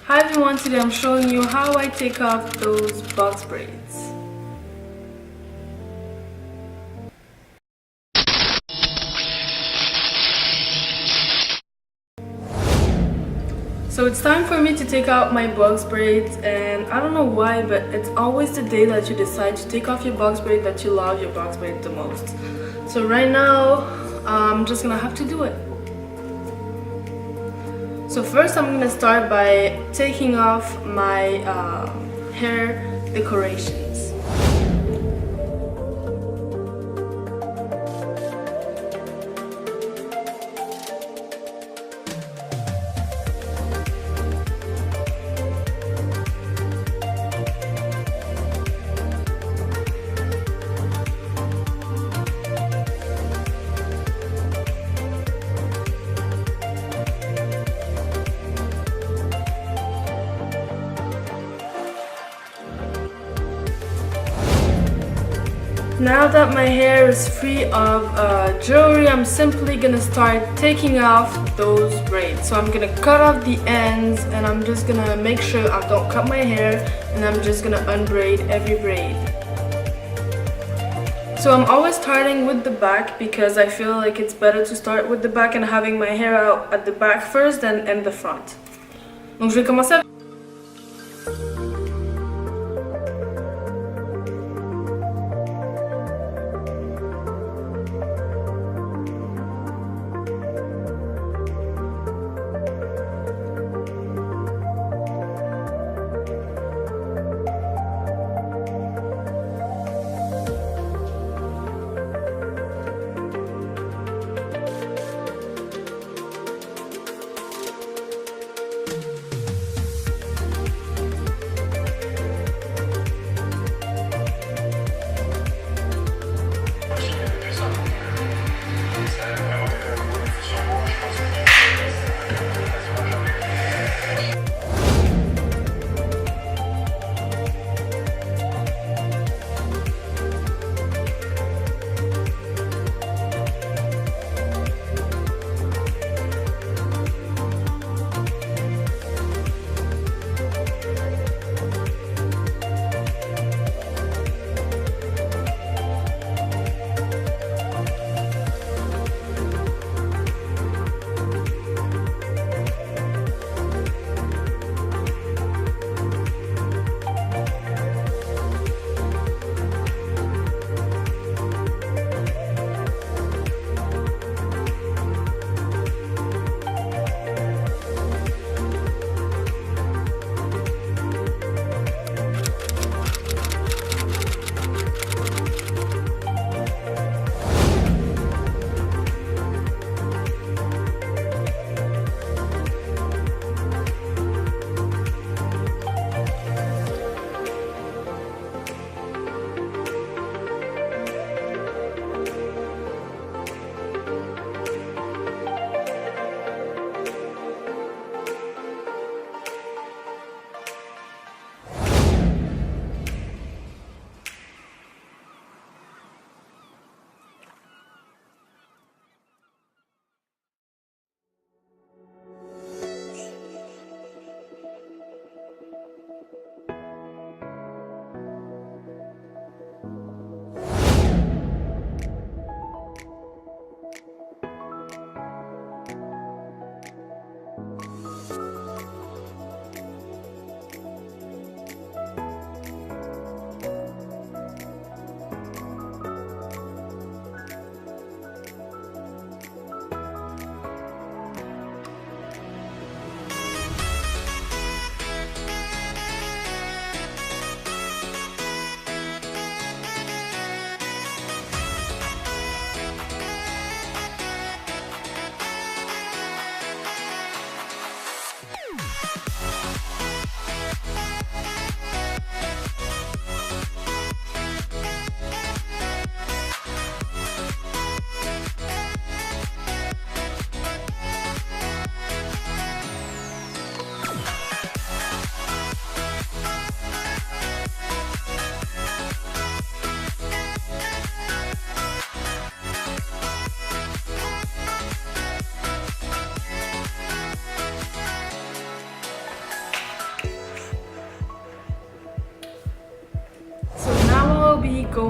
Hi everyone, today I'm showing you how I take off those box braids. So it's time for me to take out my box braids, and I don't know why, but it's always the day that you decide to take off your box braid that you love your box braid the most. So right now, I'm just gonna have to do it. So first I'm gonna start by taking off my hair decorations. Now that my hair is free of jewelry, I'm simply gonna start taking off those braids. So I'm gonna cut off the ends, and I'm just gonna make sure I don't cut my hair, and I'm just gonna unbraid every braid. So I'm always starting with the back because I feel like it's better to start with the back and having my hair out at the back first than in the front. Donc je vais commencer avec...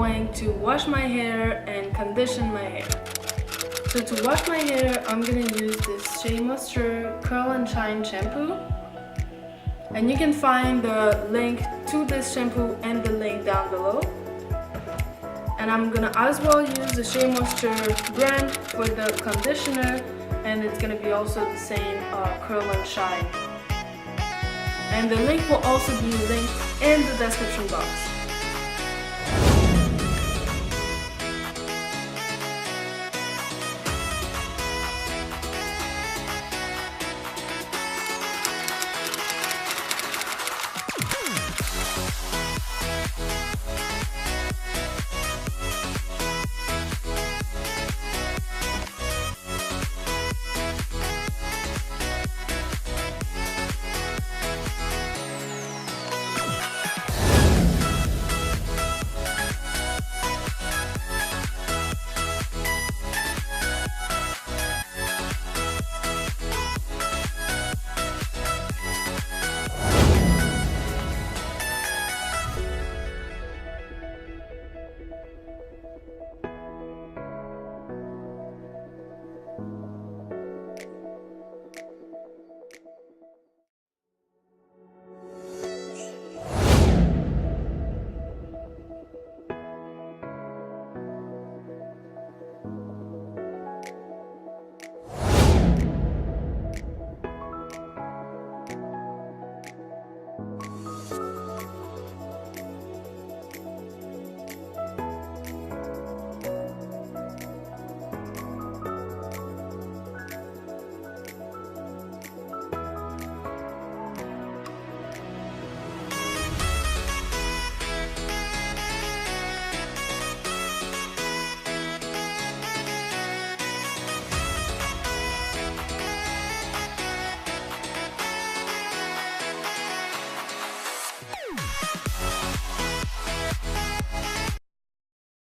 going to wash my hair and condition my hair. So to wash my hair, I'm gonna use this Shea Moisture Curl and Shine shampoo. And you can find the link to this shampoo and the link down below. And I'm gonna as well use the Shea Moisture brand for the conditioner, and it's gonna be also the same Curl and Shine. And the link will also be linked in the description box.